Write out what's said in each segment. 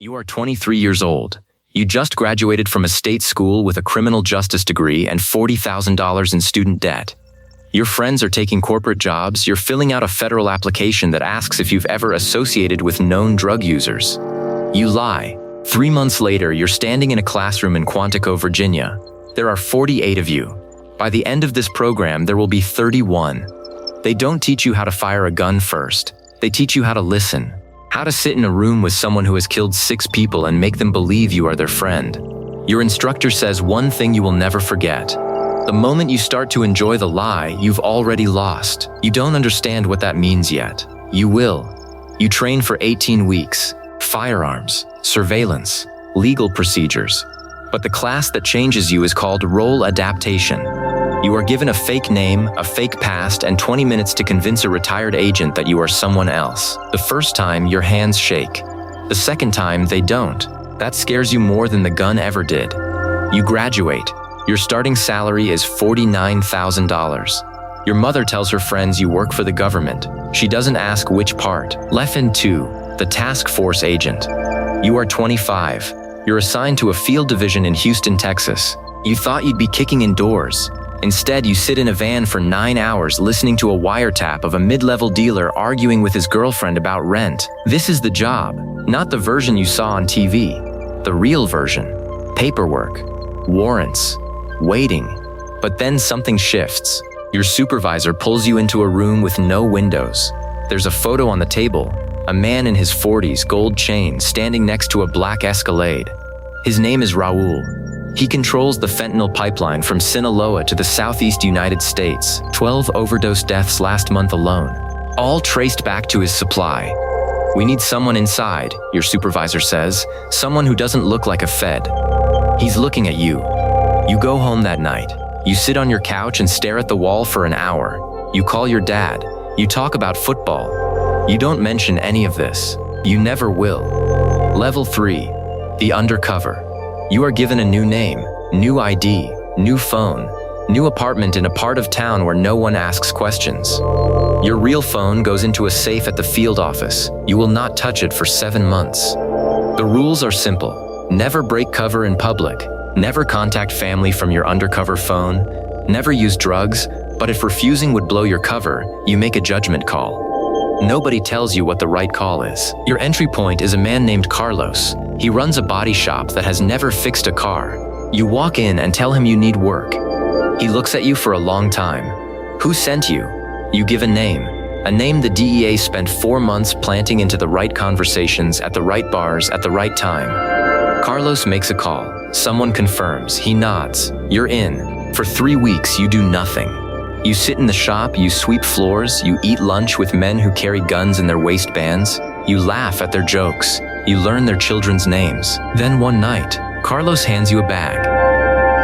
You are 23 years old. You just graduated from a state school with a criminal justice degree and $40,000 in student debt. Your friends are taking corporate jobs, you're filling out a federal application that asks if you've ever associated with known drug users. You lie. 3 months later, you're standing in a classroom in Quantico, Virginia. There are 48 of you. By the end of this program, there will be 31. They don't teach you how to fire a gun first. They teach you how to listen. How to sit in a room with someone who has killed 6 people and make them believe you are their friend. Your instructor says one thing you will never forget. The moment you start to enjoy the lie, you've already lost. You don't understand what that means yet. You will. You train for 18 weeks. Firearms, surveillance, legal procedures. But the class that changes you is called role adaptation. You are given a fake name, a fake past, and 20 minutes to convince a retired agent that you are someone else. The first time, your hands shake. The second time, they don't. That scares you more than the gun ever did. You graduate. Your starting salary is $49,000. Your mother tells her friends you work for the government. She doesn't ask which part. Leffen 2, the task force agent. You are 25. You're assigned to a field division in Houston, Texas. You thought you'd be kicking indoors. Instead, you sit in a van for 9 hours listening to a wiretap of a mid-level dealer arguing with his girlfriend about rent. This is the job, not the version you saw on TV. The real version. Paperwork. Warrants. Waiting. But then something shifts. Your supervisor pulls you into a room with no windows. There's a photo on the table. A man in his 40s, gold chain, standing next to a black Escalade. His name is Raul. He controls the fentanyl pipeline from Sinaloa to the southeast United States. 12 overdose deaths last month alone, all traced back to his supply. We need someone inside, your supervisor says, someone who doesn't look like a Fed. He's looking at you. You go home that night. You sit on your couch and stare at the wall for an hour. You call your dad. You talk about football. You don't mention any of this. You never will. Level 3, the Undercover. You are given a new name, new ID, new phone, new apartment in a part of town where no one asks questions. Your real phone goes into a safe at the field office. You will not touch it for 7 months. The rules are simple. Never break cover in public. Never contact family from your undercover phone. Never use drugs, but if refusing would blow your cover, you make a judgment call. Nobody tells you what the right call is. Your entry point is a man named Carlos. He runs a body shop that has never fixed a car. You walk in and tell him you need work. He looks at you for a long time. Who sent you? You give a name the DEA spent 4 months planting into the right conversations at the right bars at the right time. Carlos makes a call. Someone confirms. He nods. You're in. For 3 weeks, you do nothing. You sit in the shop, you sweep floors, you eat lunch with men who carry guns in their waistbands. You laugh at their jokes. You learn their children's names. Then one night, Carlos hands you a bag.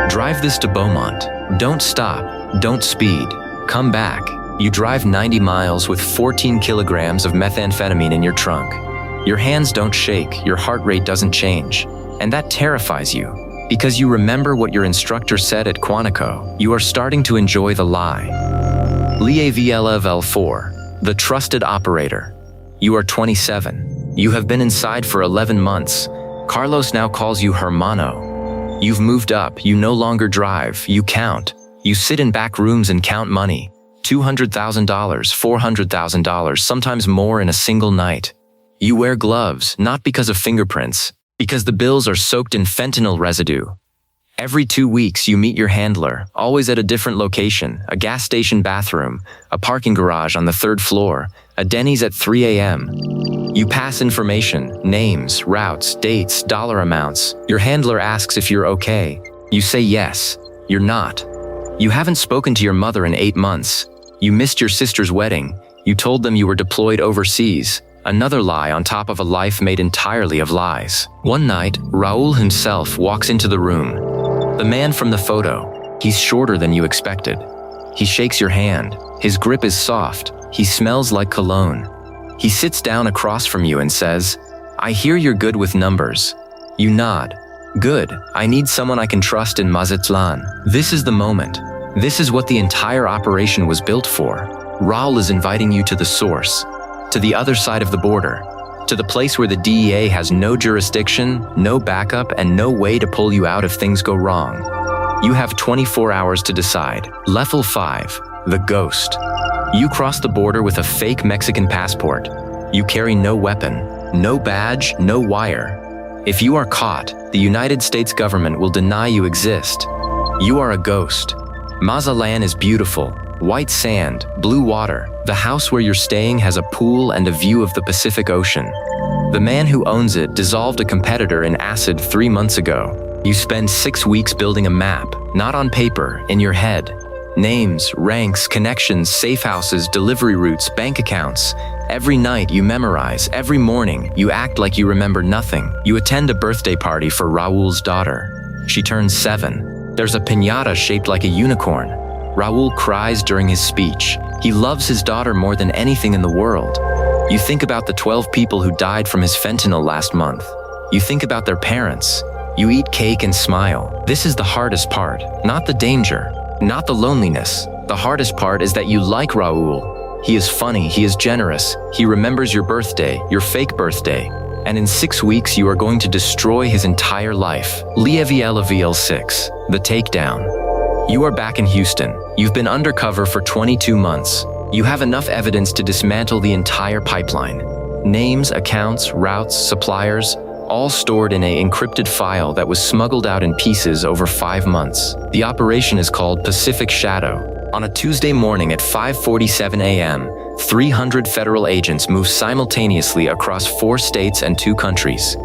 Drive this to Beaumont. Don't stop. Don't speed. Come back. You drive 90 miles with 14 kilograms of methamphetamine in your trunk. Your hands don't shake. Your heart rate doesn't change. And that terrifies you. Because you remember what your instructor said at Quantico. You are starting to enjoy the lie. Level 4, the trusted operator. You are 27. You have been inside for 11 months. Carlos now calls you Hermano. You've moved up. You no longer drive. You count. You sit in back rooms and count money. $200,000, $400,000, sometimes more in a single night. You wear gloves, not because of fingerprints, because the bills are soaked in fentanyl residue. Every 2 weeks, you meet your handler, always at a different location, a gas station bathroom, a parking garage on the 3rd floor, a Denny's at 3 a.m. You pass information, names, routes, dates, dollar amounts. Your handler asks if you're okay. You say yes. You're not. You haven't spoken to your mother in 8 months. You missed your sister's wedding. You told them you were deployed overseas. Another lie on top of a life made entirely of lies. One night, Raul himself walks into the room. The man from the photo. He's shorter than you expected. He shakes your hand. His grip is soft. He smells like cologne. He sits down across from you and says, "I hear you're good with numbers." You nod. "Good. I need someone I can trust in Mazatlan." This is the moment. This is what the entire operation was built for. Raul is inviting you to the source. To the other side of the border, to the place where the DEA has no jurisdiction, no backup, and no way to pull you out if things go wrong. You have 24 hours to decide. Level 5, the ghost. You cross the border with a fake Mexican passport. You carry no weapon, no badge, no wire. If you are caught, the United States government will deny you exist. You are a ghost. Mazatlan is beautiful. White sand, blue water. The house where you're staying has a pool and a view of the Pacific Ocean. The man who owns it dissolved a competitor in acid 3 months ago. You spend 6 weeks building a map, not on paper, in your head. Names, ranks, connections, safe houses, delivery routes, bank accounts. Every night you memorize, every morning you act like you remember nothing. You attend a birthday party for Raul's daughter. She turns 7. There's a piñata shaped like a unicorn. Raul cries during his speech. He loves his daughter more than anything in the world. You think about the 12 people who died from his fentanyl last month. You think about their parents. You eat cake and smile. This is the hardest part, not the danger, not the loneliness. The hardest part is that you like Raul. He is funny, he is generous, he remembers your birthday, your fake birthday. And in 6 weeks you are going to destroy his entire life. Level 6, the takedown. You are back in Houston. You've been undercover for 22 months. You have enough evidence to dismantle the entire pipeline. Names, accounts, routes, suppliers, all stored in an encrypted file that was smuggled out in pieces over 5 months. The operation is called Pacific Shadow. On a Tuesday morning at 5:47 a.m., 300 federal agents move simultaneously across 4 states and 2 countries.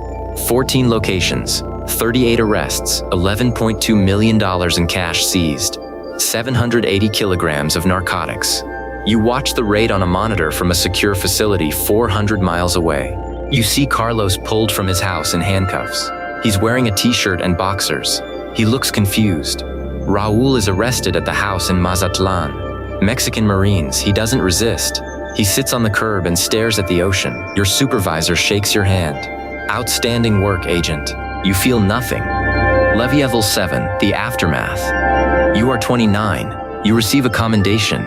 14 locations, 38 arrests, $11.2 million in cash seized, 780 kilograms of narcotics. You watch the raid on a monitor from a secure facility 400 miles away. You see Carlos pulled from his house in handcuffs. He's wearing a t-shirt and boxers. He looks confused. Raul is arrested at the house in Mazatlan. Mexican Marines, he doesn't resist. He sits on the curb and stares at the ocean. Your supervisor shakes your hand. Outstanding work, agent. You feel nothing. Level 7, the aftermath. You are 29. You receive a commendation.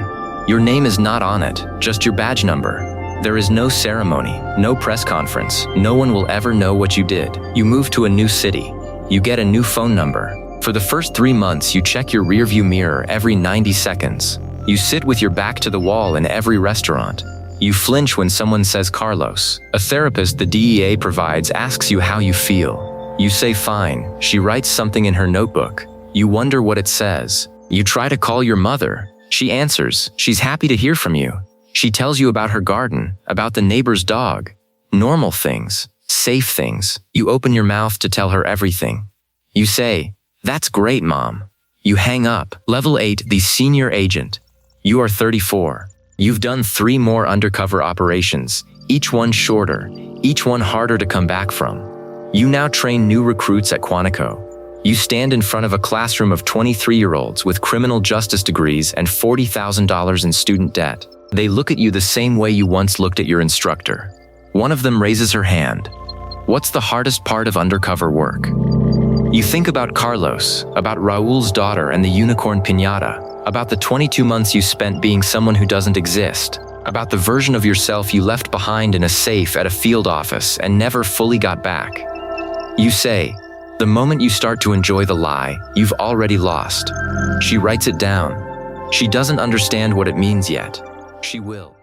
Your name is not on it, just your badge number. There is no ceremony, no press conference. No one will ever know what you did. You move to a new city. You get a new phone number. For the first 3 months, you check your rearview mirror every 90 seconds. You sit with your back to the wall in every restaurant. You flinch when someone says Carlos. A therapist the DEA provides asks you how you feel. You say fine. She writes something in her notebook. You wonder what it says. You try to call your mother. She answers. She's happy to hear from you. She tells you about her garden, about the neighbor's dog. Normal things, safe things. You open your mouth to tell her everything. You say, "That's great, Mom." You hang up. Level 8, the senior agent. You are 34. You've done 3 more undercover operations, each one shorter, each one harder to come back from. You now train new recruits at Quantico. You stand in front of a classroom of 23-year-olds with criminal justice degrees and $40,000 in student debt. They look at you the same way you once looked at your instructor. One of them raises her hand. What's the hardest part of undercover work? You think about Carlos, about Raul's daughter and the unicorn piñata, about the 22 months you spent being someone who doesn't exist, about the version of yourself you left behind in a safe at a field office and never fully got back. You say, the moment you start to enjoy the lie, you've already lost. She writes it down. She doesn't understand what it means yet. She will.